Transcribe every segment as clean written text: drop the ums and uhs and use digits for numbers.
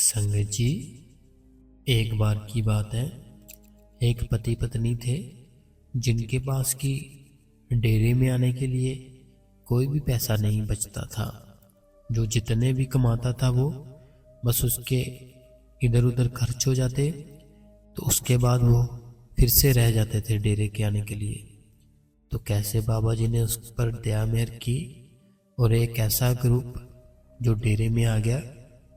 संगत जी, एक बार की बात है। एक पति पत्नी थे जिनके पास की डेरे में आने के लिए कोई भी पैसा नहीं बचता था। जो जितने भी कमाता था वो बस उसके इधर उधर खर्च हो जाते, तो उसके बाद वो फिर से रह जाते थे डेरे के आने के लिए। तो कैसे बाबा जी ने उस पर दया मेहर की और एक ऐसा ग्रुप जो डेरे में आ गया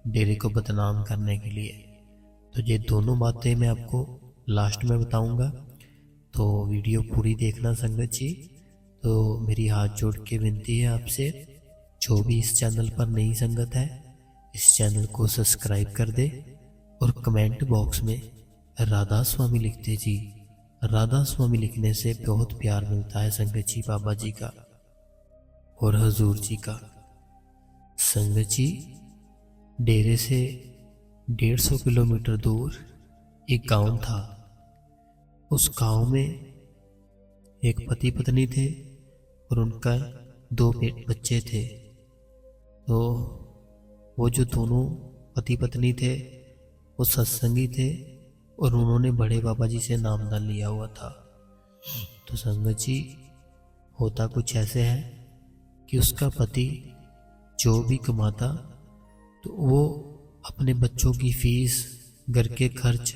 डेरे को बदनाम करने के लिए। तो ये दोनों बातें मैं आपको लास्ट में बताऊंगा, तो वीडियो पूरी देखना संगत जी। तो मेरी हाथ जोड़ के विनती है आपसे, जो भी इस चैनल पर नई संगत है इस चैनल को सब्सक्राइब कर दे और कमेंट बॉक्स में राधा स्वामी लिखते जी। राधा स्वामी लिखने से बहुत प्यार मिलता है संगत जी, बाबा जी का और हजूर जी का। संगत जी, डेरे से 150 किलोमीटर दूर एक गांव था। उस गांव में एक पति पत्नी थे और उनका 2 बच्चे थे। तो वो जो दोनों पति पत्नी थे वो सत्संगी थे और उन्होंने बड़े बाबा जी से नामदान लिया हुआ था। तो संगत जी, होता कुछ ऐसे है कि उसका पति जो भी कमाता तो वो अपने बच्चों की फीस, घर के खर्च,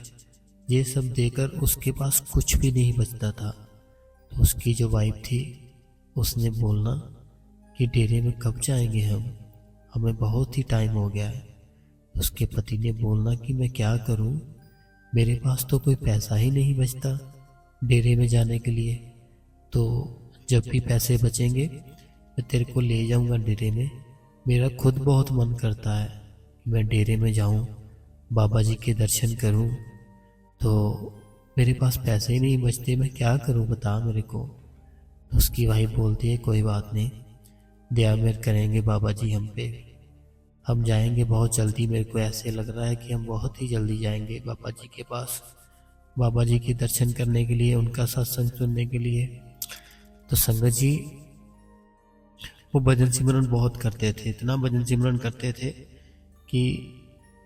ये सब देकर उसके पास कुछ भी नहीं बचता था। तो उसकी जो वाइफ थी उसने बोलना कि डेरे में कब जाएंगे हमें बहुत ही टाइम हो गया है। उसके पति ने बोलना कि मैं क्या करूं, मेरे पास तो कोई पैसा ही नहीं बचता डेरे में जाने के लिए। तो जब भी पैसे बचेंगे मैं तेरे को ले जाऊंगा डेरे में। मेरा खुद बहुत मन करता है कि मैं डेरे में जाऊं, बाबा जी के दर्शन करूं, तो मेरे पास पैसे ही नहीं बचते, मैं क्या करूं बता मेरे को। तो उसकी वाइफ बोलती है कोई बात नहीं, दया मेहर करेंगे बाबा जी हम पे, हम जाएंगे बहुत जल्दी। मेरे को ऐसे लग रहा है कि हम बहुत ही जल्दी जाएंगे बाबा जी के पास, बाबा जी के दर्शन करने के लिए, उनका सत्संग सुनने के लिए। तो संगत जी, वो भजन सिमरन बहुत करते थे, इतना भजन सिमरन करते थे कि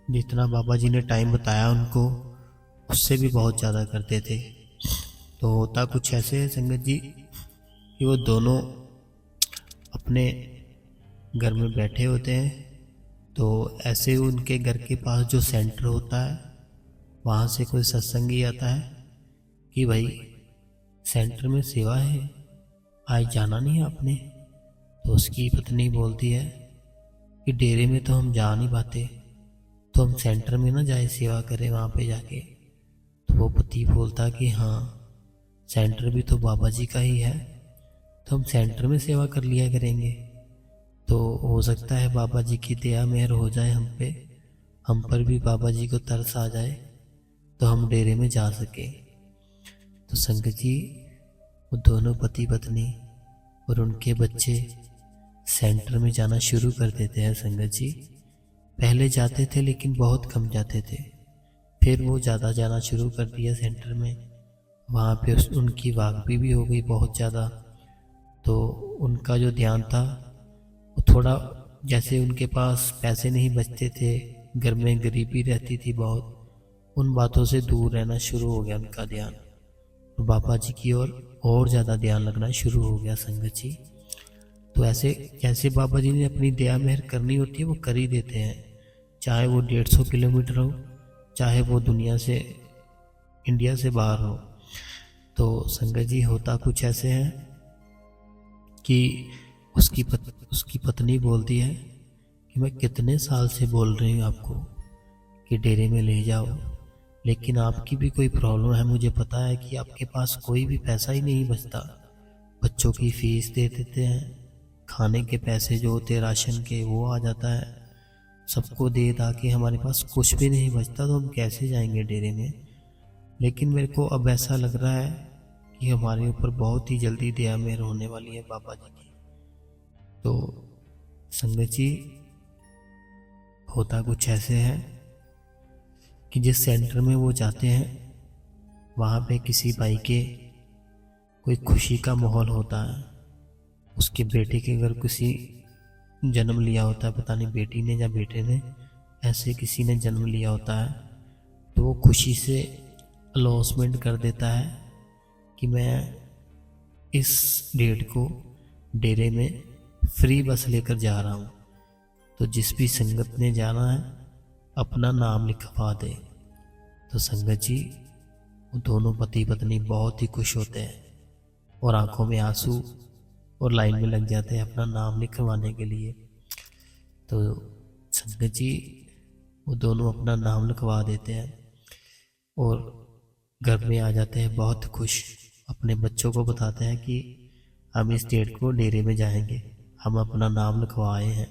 जितना बाबा जी ने टाइम बताया उनको उससे भी बहुत ज़्यादा करते थे। तो होता कुछ ऐसे है संगत जी कि वो दोनों अपने घर में बैठे होते हैं। तो ऐसे उनके घर के पास जो सेंटर होता है वहाँ से कोई सत्संगी आता है कि भाई सेंटर में सेवा है, आज जाना नहीं आपने। तो उसकी पत्नी बोलती है कि डेरे में तो हम जा नहीं पाते, तो हम सेंटर में ना जाए सेवा करें वहाँ पे जाके। तो वो पति बोलता कि हाँ, सेंटर भी तो बाबा जी का ही है, तो हम सेंटर में सेवा कर लिया करेंगे। तो हो सकता है बाबा जी की दया मेहर हो जाए हम पे, हम पर भी बाबा जी को तरस आ जाए तो हम डेरे में जा सके। तो संगत जी, वो दोनों पति पत्नी और उनके बच्चे सेंटर में जाना शुरू कर देते हैं संगत जी। पहले जाते थे लेकिन बहुत कम जाते थे, फिर वो ज़्यादा जाना शुरू कर दिया सेंटर में। वहाँ पे उनकी वाकबी भी हो गई बहुत ज़्यादा। तो उनका जो ध्यान था वो थोड़ा, जैसे उनके पास पैसे नहीं बचते थे, घर में गरीबी रहती थी बहुत, उन बातों से दूर रहना शुरू हो गया उनका ध्यान, और बाबा जी की ओर और ज़्यादा ध्यान लगना शुरू हो गया संगत जी। तो ऐसे जैसे बाबा जी ने अपनी दया मेहर करनी होती है वो कर ही देते हैं, चाहे वो 150 किलोमीटर हो, चाहे वो दुनिया से, इंडिया से बाहर हो। तो संगत जी, होता कुछ ऐसे है कि उसकी पत्नी बोलती है कि मैं कितने साल से बोल रही हूँ आपको कि डेरे में ले जाओ, लेकिन आपकी भी कोई प्रॉब्लम है, मुझे पता है कि आपके पास कोई भी पैसा ही नहीं बचता। बच्चों की फीस दे देते हैं, खाने के पैसे जो होते राशन के वो आ जाता है, सबको दे दा के हमारे पास कुछ भी नहीं बचता, तो हम कैसे जाएंगे डेरे में। लेकिन मेरे को अब ऐसा लग रहा है कि हमारे ऊपर बहुत ही जल्दी दया मेहर होने वाली है बाबा जी की। तो संगत जी, होता कुछ ऐसे है कि जिस सेंटर में वो जाते हैं वहाँ पे किसी भाई के कोई खुशी का माहौल होता है। उसके बेटे के घर किसी जन्म लिया होता है, पता नहीं बेटी ने या बेटे ने, ऐसे किसी ने जन्म लिया होता है तो वो खुशी से अनाउंसमेंट कर देता है कि मैं इस डेट को डेरे में फ्री बस लेकर जा रहा हूँ, तो जिस भी संगत ने जाना है अपना नाम लिखवा दे। तो संगत जी वो दोनों पति पत्नी बहुत ही खुश होते हैं और आंखों में आंसू और लाइन में लग जाते हैं अपना नाम लिखवाने के लिए। तो संगत जी वो दोनों अपना नाम लिखवा देते हैं और घर में आ जाते हैं बहुत खुश। अपने बच्चों को बताते हैं कि हम इस डेट को डेरे में जाएंगे, हम अपना नाम लिखवाए हैं।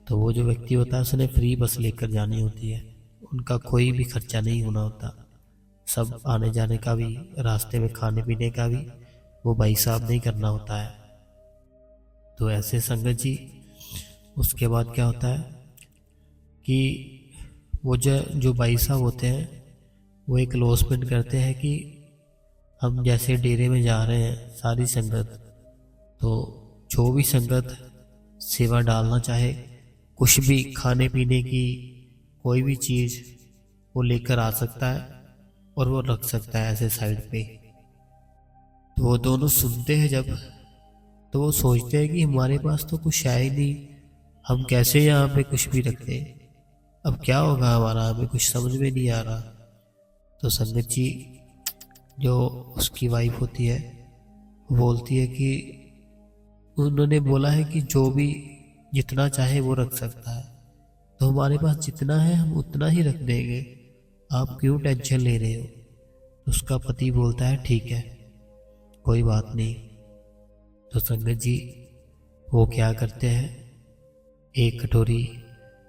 तो वो जो व्यक्ति होता है उसने फ्री बस लेकर जानी होती है, उनका कोई भी खर्चा नहीं होना होता, सब आने जाने का भी, रास्ते में खाने पीने का भी वो भाई साहब नहीं करना होता है। तो ऐसे संगत जी उसके बाद क्या होता है कि वो जो भाई साहब होते हैं वो एक अनाउंसमेंट करते हैं कि हम जैसे डेरे में जा रहे हैं सारी संगत, तो जो भी संगत सेवा डालना चाहे, कुछ भी खाने पीने की कोई भी चीज़ वो लेकर आ सकता है और वो रख सकता है ऐसे साइड पे। तो वो दोनों सुनते हैं जब, तो वो सोचते हैं कि हमारे पास तो कुछ है ही नहीं, हम कैसे यहाँ पे कुछ भी रखते, अब क्या होगा हमारा, हमें कुछ समझ में नहीं आ रहा। तो संगत जी जो उसकी वाइफ होती है बोलती है कि उन्होंने बोला है कि जो भी जितना चाहे वो रख सकता है, तो हमारे पास जितना है हम उतना ही रख देंगे, आप क्यों टेंशन ले रहे हो। उसका पति बोलता है ठीक है कोई बात नहीं। तो संगत जी वो क्या करते हैं, एक कटोरी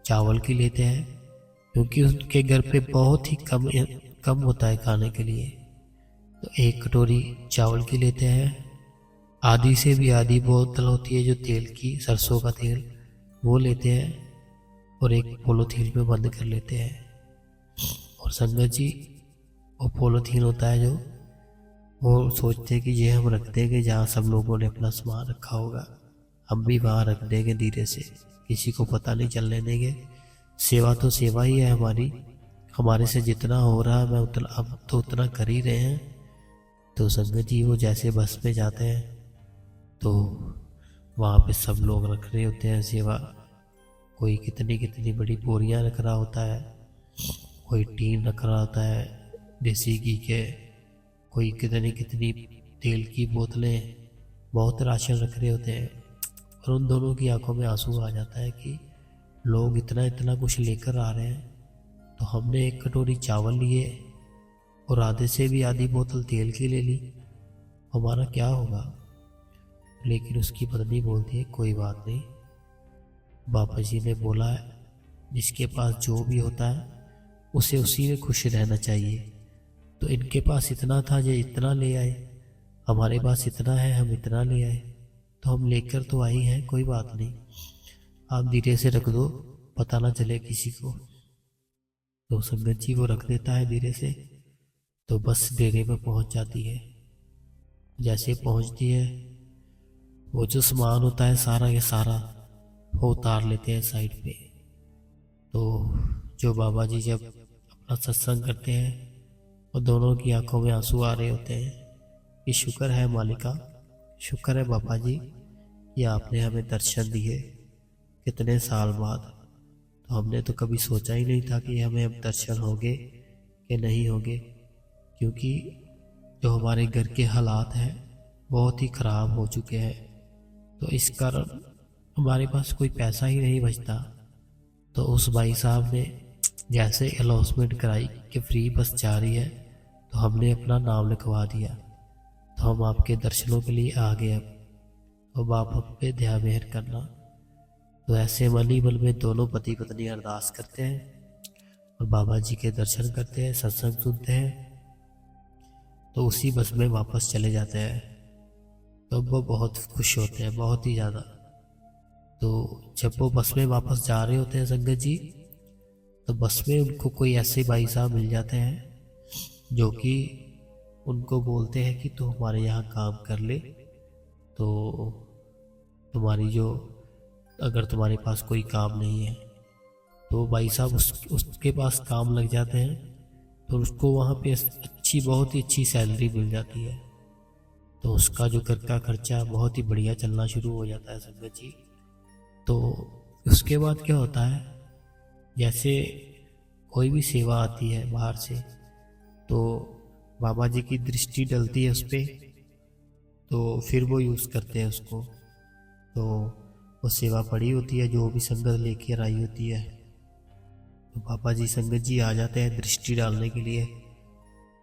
चावल की लेते हैं, क्योंकि उनके घर पे बहुत ही कम होता है खाने के लिए। तो एक कटोरी चावल की लेते हैं, आधी से भी आधी बोतल होती है जो तेल की, सरसों का तेल, वो लेते हैं और एक पॉलीथीन में बंद कर लेते हैं। और संगत जी वो पॉलीथीन होता है जो, वो सोचते हैं कि ये हम रख देंगे जहाँ सब लोगों ने अपना सामान रखा होगा, हम भी वहाँ रख देंगे धीरे से, किसी को पता नहीं चलने देंगे। सेवा तो सेवा ही है हमारी, हमारे से जितना हो रहा है मैं उतना, अब तो उतना कर ही रहे हैं। तो संगत जी वो जैसे बस में जाते हैं तो वहाँ पे सब लोग रख रहे होते हैं सेवा, कोई कितनी कितनी बड़ी बोरियां रख रहा होता है, कोई टीन रख रहा होता है देसी घी के, कोई कितनी कितनी तेल की बोतलें, बहुत राशन रख रहे होते हैं। और उन दोनों की आंखों में आंसू आ जाता है कि लोग इतना इतना कुछ लेकर आ रहे हैं, तो हमने एक कटोरी चावल लिए और आधे से भी आधी बोतल तेल की ले ली, हमारा क्या होगा। लेकिन उसकी पत्नी बोलती है कोई बात नहीं, बाबा जी ने बोला है जिसके पास जो भी होता है उसे उसी में खुश रहना चाहिए। तो इनके पास इतना था जो इतना ले आए, हमारे पास इतना है हम इतना ले आए, तो हम लेकर तो आई हैं, कोई बात नहीं, आप धीरे से रख दो, पता ना चले किसी को। तो संगत जी वो रख देता है धीरे से। तो बस डेरे में पहुंच जाती है। जैसे पहुंचती है वो जो सामान होता है सारा के सारा वो उतार लेते हैं साइड पे। तो जो बाबा जी जब अपना सत्संग करते हैं और दोनों की आंखों में आंसू आ रहे होते हैं कि शुक्र है मालिका, शुक्र है बाबा जी कि आपने हमें दर्शन दिए कितने साल बाद, तो हमने तो कभी सोचा ही नहीं था कि हमें अब दर्शन होंगे कि नहीं होंगे, क्योंकि जो हमारे घर के हालात हैं बहुत ही ख़राब हो चुके हैं, तो इस कारण हमारे पास कोई पैसा ही नहीं बचता। तो उस भाई साहब ने जैसे अनाउंसमेंट कराई कि फ्री बस जा रही है, तो हमने अपना नाम लिखवा दिया, तो हम आपके दर्शनों के लिए आ गए अब आप हम पे दया मेहर करना। तो ऐसे मन ही मन में दोनों पति पत्नी अरदास करते हैं और बाबा जी के दर्शन करते हैं, सत्संग सुनते हैं, तो उसी बस में वापस चले जाते हैं। तो वो बहुत खुश होते हैं, बहुत ही ज़्यादा। तो जब वो बस में वापस जा रहे होते हैं संगत जी, तो बस में उनको कोई ऐसे भाई साहब मिल जाते हैं जो कि उनको बोलते हैं कि तू हमारे यहाँ काम कर ले, तो तुम्हारी जो, अगर तुम्हारे पास कोई काम नहीं है तो भाई साहब उसके पास काम लग जाते हैं, तो उसको वहाँ पे बहुत ही अच्छी सैलरी मिल जाती है। तो उसका जो घर का खर्चा बहुत ही बढ़िया चलना शुरू हो जाता है संगत जी। तो उसके बाद क्या होता है, जैसे कोई भी सेवा आती है बाहर से, तो बाबा जी की दृष्टि डलती है उस पर, तो फिर वो यूज़ करते हैं उसको। तो वो सेवा पड़ी होती है जो भी संगत लेकर आई होती है, तो बाबा जी संगत जी आ जाते हैं दृष्टि डालने के लिए।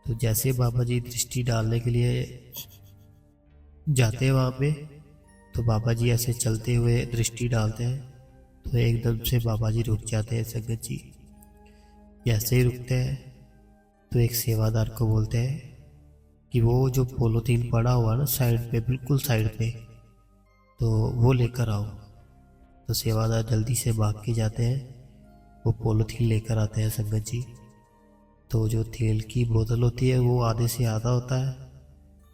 तो जैसे बाबा जी दृष्टि डालने के लिए जाते हैं वहाँ पे, तो बाबा जी ऐसे चलते हुए दृष्टि डालते हैं, तो एकदम से बाबा जी रुक जाते हैं संगत जी। जैसे ही रुकते हैं तो एक सेवादार को बोलते हैं कि वो जो पॉलीथीन पड़ा हुआ ना साइड पे, बिल्कुल साइड पे, तो वो लेकर आओ। तो सेवादार जल्दी से भाग के जाते हैं, वो पॉलीथीन लेकर आते हैं संगत जी। तो जो तेल की बोतल होती है वो आधे से आधा होता है,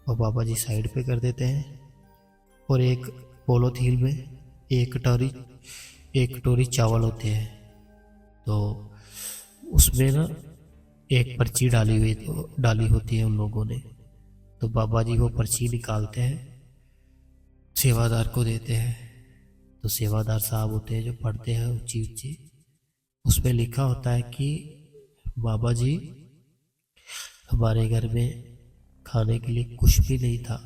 और बाबा जी साइड पे कर देते हैं, और एक पॉलीथीन में एक कटोरी चावल होते हैं। तो उसमें ना एक पर्ची डाली होती है उन लोगों ने। तो बाबा जी वो पर्ची निकालते हैं, सेवादार को देते हैं। तो सेवादार साहब होते हैं जो पढ़ते हैं ऊंची ऊंची, उसमें लिखा होता है कि बाबा जी, हमारे घर में खाने के लिए कुछ भी नहीं था,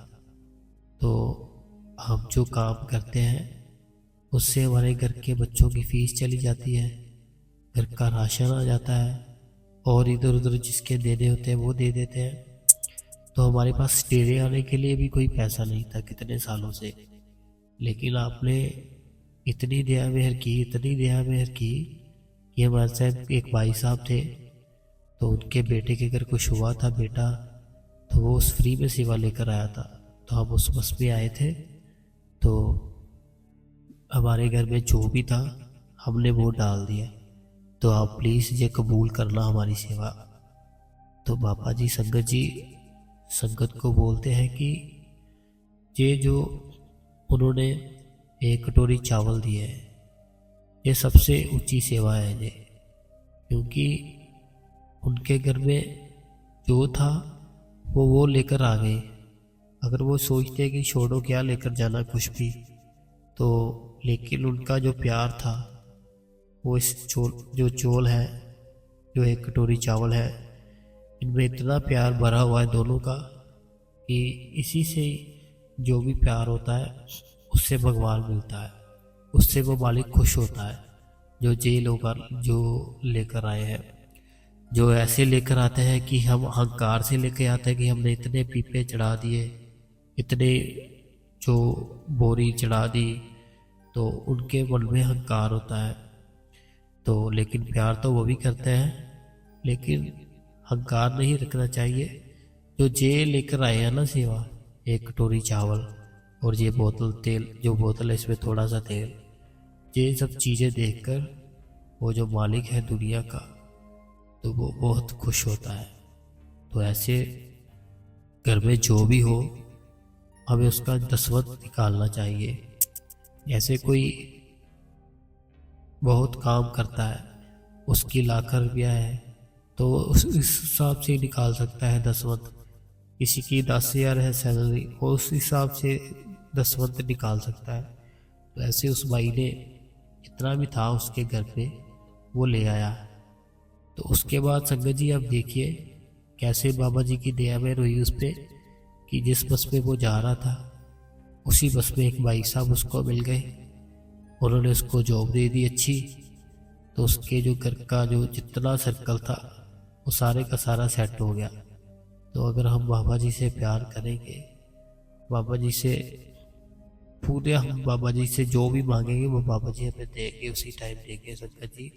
तो हम जो काम करते हैं उससे हमारे घर के बच्चों की फीस चली जाती है, घर का राशन आ जाता है, और इधर उधर जिसके देने होते हैं वो दे देते हैं। तो हमारे पास डेरे आने के लिए भी कोई पैसा नहीं था कितने सालों से। लेकिन आपने इतनी दया मेहर की कि हमारे साथ एक भाई साहब थे, तो उनके बेटे के घर कुछ हुआ था बेटा, तो वो उस फ्री में सेवा लेकर आया था। तो हम उस बस में आए थे, तो हमारे घर में जो भी था हमने वो डाल दिया, तो आप प्लीज़ ये कबूल करना हमारी सेवा। तो बाबा जी संगत को बोलते हैं कि ये जो उन्होंने एक कटोरी चावल दिए है, ये सबसे ऊंची सेवा है ये, क्योंकि उनके घर में जो था वो लेकर आ गए। अगर वो सोचते कि छोड़ो क्या लेकर जाना कुछ भी, तो लेकिन उनका जो प्यार था वो इस चोल है, जो एक कटोरी चावल है, इनमें इतना प्यार भरा हुआ है दोनों का कि इसी से जो भी प्यार होता है उससे भगवान मिलता है, उससे वो मालिक खुश होता है। जो लेकर आए हैं, जो ऐसे लेकर आते हैं कि हम अहंकार से लेकर आते हैं कि हमने इतने पीपे चढ़ा दिए, इतने जो बोरी चढ़ा दी, तो उनके मन में अहंकार होता है। तो लेकिन प्यार तो वो भी करते हैं, लेकिन अहंकार नहीं रखना चाहिए। जो जे लेकर आए हैं ना सेवा, एक कटोरी चावल और ये बोतल तेल, जो बोतल है इसमें थोड़ा सा तेल, ये सब चीज़ें देखकर वो जो मालिक है दुनिया का, तो वो बहुत खुश होता है। तो ऐसे घर में जो भी हो हमें उसका दसवंध निकालना चाहिए। ऐसे कोई बहुत काम करता है, उसकी ₹1,00,000 है, तो उस हिसाब से निकाल सकता है दसवंध। किसी की 10,000 है सैलरी, वो उस हिसाब से दसवंध निकाल सकता है। तो ऐसे उस भाई ने जितना भी था उसके घर पे वो ले आया। तो उसके बाद संगत जी आप देखिए कैसे बाबा जी की दया में हुई उस पर, कि जिस बस में वो जा रहा था उसी बस में एक भाई साहब उसको मिल गए, उन्होंने उसको जॉब दे दी अच्छी। तो उसके जो घर का जो जितना सर्कल था वो सारे का सारा सेट हो गया। तो अगर हम बाबा जी से प्यार करेंगे, बाबा जी से पूरे, हम बाबा जी से जो भी मांगेंगे वो बाबा जी हमें देंगे, उसी टाइम देंगे संगत जी।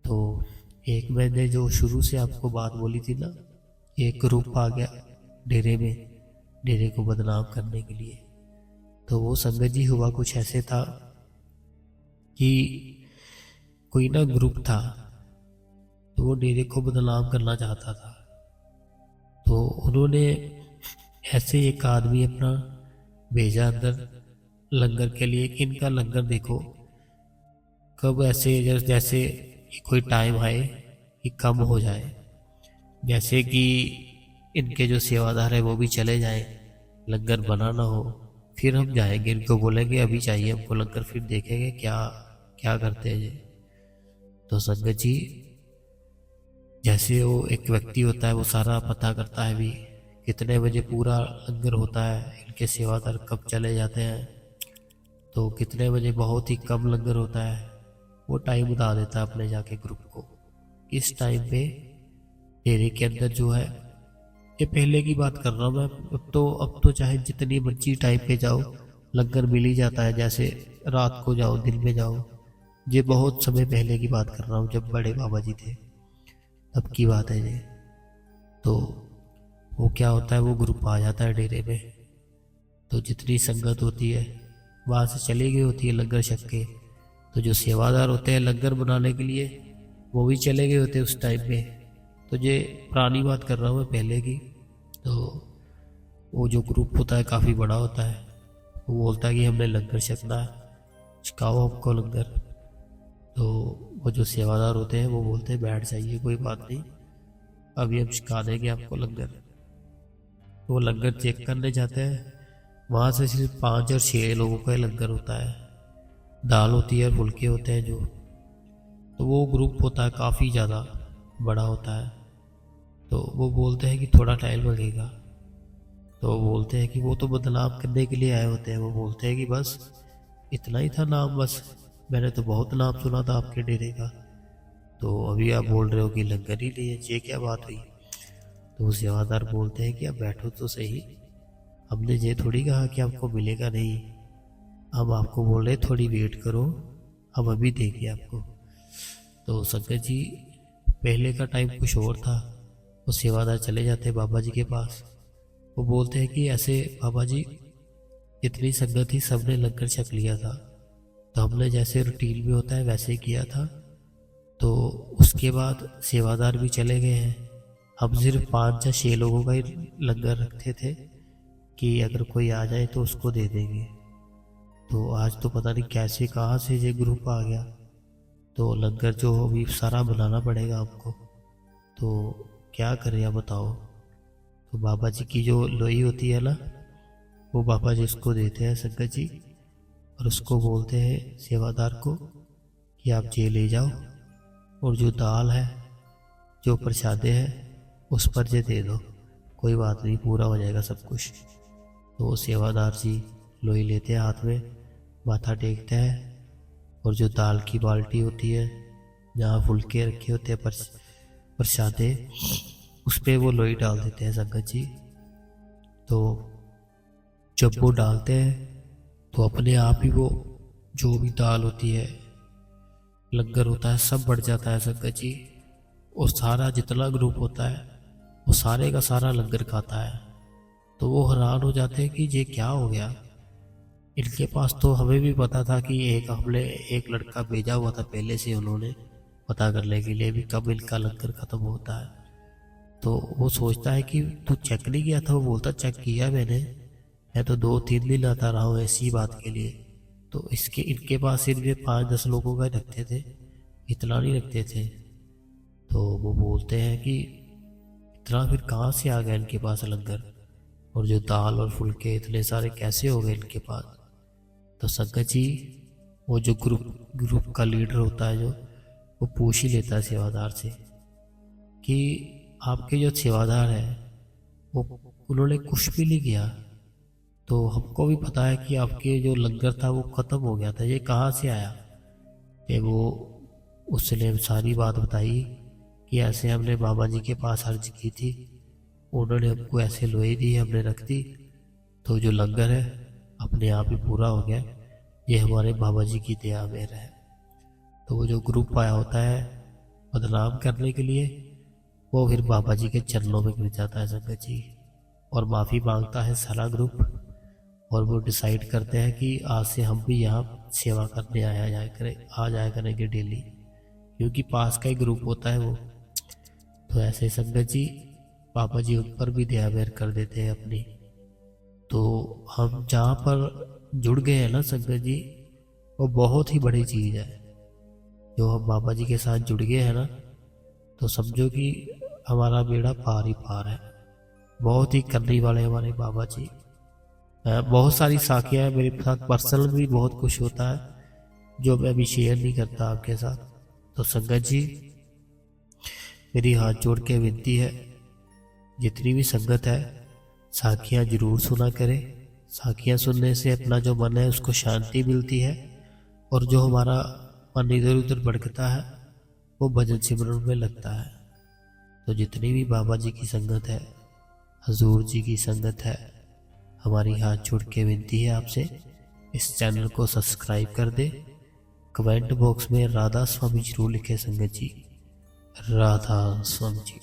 तो एक मैंने जो शुरू से आपको बात बोली थी ना, एक ग्रुप आ गया डेरे में, डेरे को बदनाम करने के लिए। तो वो संगत जी हुआ कुछ ऐसे था कि कोई ना ग्रुप था, तो वो डेरे को बदनाम करना चाहता था। तो उन्होंने ऐसे एक आदमी अपना भेजा अंदर लंगर के लिए कि इनका लंगर देखो कब ऐसे जैसे कि कोई टाइम आए कि कम हो जाए, जैसे कि इनके जो सेवादार है वो भी चले जाए, लंगर बना ना हो, फिर हम जाएंगे, इनको बोलेंगे अभी चाहिए हमको लंगर, फिर देखेंगे क्या क्या करते हैं ये। तो संगत जी, जैसे वो एक व्यक्ति होता है वो सारा पता करता है भी कितने बजे पूरा लंगर होता है, इनके सेवादार कब चले जाते हैं, तो कितने बजे बहुत ही कम लंगर होता है, वो टाइम बता देता है अपने जाके ग्रुप को, इस टाइम पे डेरे के अंदर जो है। ये पहले की बात कर रहा हूँ मैं, अब तो चाहे जितनी मर्जी टाइम पे जाओ लंगर मिल ही जाता है, जैसे रात को जाओ दिन में जाओ। ये बहुत समय पहले की बात कर रहा हूँ, जब बड़े बाबा जी थे तब की बात है ये। तो वो क्या होता है, वो ग्रुप आ जाता है डेरे में, तो जितनी संगत होती है वहाँ से चली गई होती है लंगर छक के, तो जो सेवादार होते हैं लंगर बनाने के लिए वो भी चले गए होते हैं उस टाइम पे। तो ये पुरानी बात कर रहा हूँ मैं पहले की। तो वो जो ग्रुप होता है काफ़ी बड़ा होता है, वो बोलता है कि हमने लंगर छकना है, छकाओ हमको लंगर। तो वो जो सेवादार होते हैं वो बोलते हैं बैठ जाइए कोई बात नहीं, अभी हम छका देंगे आपको लंगर। तो वो लंगर चेक करने जाते हैं, वहाँ से सिर्फ 5 और 6 लोगों का ही लंगर होता है, दाल होती है और फुलके होते हैं जो। तो वो ग्रुप होता है काफ़ी ज़्यादा बड़ा होता है, तो वो बोलते हैं कि थोड़ा टाइम लगेगा। तो वो बोलते हैं कि वो तो बदनाम करने के लिए आए होते हैं, वो बोलते हैं कि बस इतना ही था नाम, बस मैंने तो बहुत नाम सुना था आपके डेरे का, तो अभी आप बोल रहे हो कि लंगर ही नहीं है, ये क्या बात हुई। तो वो सेवादार बोलते हैं कि आप बैठो तो सही, हमने ये थोड़ी कहा कि आपको मिलेगा नहीं, हम आपको बोल रहे थोड़ी वेट करो, हम अभी देंगे आपको। तो संगत जी, पहले का टाइम कुछ और था, वो सेवादार चले जाते बाबा जी के पास, वो बोलते हैं कि ऐसे बाबा जी इतनी संगत ही सबने लंगर छक लिया था, तो हमने जैसे रूटीन में होता है वैसे ही किया था, तो उसके बाद सेवादार भी चले गए हैं, हम सिर्फ 5 या 6 लोगों का ही लंगर रखते थे कि अगर कोई आ जाए तो उसको दे देंगे। तो आज तो पता नहीं कैसे कहाँ से ये ग्रुप आ गया, तो लंगर जो अभी सारा बनाना पड़ेगा आपको, तो क्या करें आप बताओ। तो बाबा जी की जो लोई होती है ना, वो बाबा जी उसको देते हैं संगत जी, और उसको बोलते हैं सेवादार को कि आप ये ले जाओ, और जो दाल है जो प्रसादे है उस पर ये दे दो, कोई बात नहीं पूरा हो जाएगा सब कुछ। तो वो सेवादार जी लोई लेते हैं हाथ में, माथा टेकते हैं, और जो दाल की बाल्टी होती है जहाँ फुलके रखे होते हैं प्रसादे, उस पर वो लोई डाल देते हैं संगत जी। तो जब वो डालते हैं तो अपने आप ही वो जो भी दाल होती है लंगर होता है सब बढ़ जाता है संगत जी, और सारा जितना ग्रुप होता है वो सारे का सारा लंगर खाता है। तो वो हैरान हो जाते हैं कि ये क्या हो गया, इनके पास तो हमें भी पता था कि हमने एक लड़का भेजा हुआ था पहले से, उन्होंने पता करने के लिए भी कब इनका लंगर खत्म होता है। तो वो सोचता है कि तू चेक नहीं किया था, वो बोलता चेक किया मैंने, मैं तो 2-3 दिन आता रहा हूँ ऐसी बात के लिए। तो इनके पास सिर्फ 5-10 लोगों का रखते थे, इतना नहीं रखते थे। तो वो बोलते हैं कि इतना फिर कहाँ से आ गया इनके पास लंगर, और जो दाल और फुलके इतने सारे कैसे हो गए इनके पास। तो संगत जी, वो जो ग्रुप का लीडर होता है जो, वो पूछ ही लेता है सेवादार से कि आपके जो सेवादार है वो उन्होंने कुछ भी नहीं किया, तो हमको भी पता है कि आपके जो लंगर था वो ख़त्म हो गया था, ये कहाँ से आया। फिर वो उसने सारी बात बताई कि ऐसे हमने बाबा जी के पास अर्ज की थी, उन्होंने हमको ऐसे लोई दी, हमने रख दी, तो जो लंगर है अपने आप ही पूरा हो गया, ये हमारे बाबा जी की दया मेहर है। तो वो जो ग्रुप आया होता है बदनाम करने के लिए, वो फिर बाबा जी के चरणों में गिर जाता है संगत जी, और माफ़ी मांगता है सारा ग्रुप, और वो डिसाइड करते हैं कि आज से हम भी यहाँ सेवा करने आ जाया करेंगे डेली, क्योंकि पास का ही ग्रुप होता है वो। तो ऐसे संगत जी, पापा जी उन पर भी दया मेहर कर देते हैं अपनी। तो हम जहाँ पर जुड़ गए हैं ना संगत जी, वो बहुत ही बड़ी चीज़ है। जो हम बाबा जी के साथ जुड़ गए हैं ना, तो समझो कि हमारा बेड़ा पार ही पार है। बहुत ही करने वाले हमारे बाबा जी। बहुत सारी साखियाँ हैं मेरे साथ, पर्सनल भी बहुत कुछ होता है जो मैं अभी शेयर नहीं करता आपके साथ। तो संगत जी, मेरी हाथ जोड़ के विनती है, जितनी भी संगत है साखियाँ जरूर सुना करें। साखियाँ सुनने से अपना जो मन है उसको शांति मिलती है, और जो हमारा मन इधर उधर भटकता है वो भजन सिमरन में लगता है। तो जितनी भी बाबा जी की संगत है, हजूर जी की संगत है, हमारी हाथ जोड़ के विनती है आपसे, इस चैनल को सब्सक्राइब कर दे। कमेंट बॉक्स में राधा स्वामी जरूर लिखे संगत जी, राधा स्वामी जी।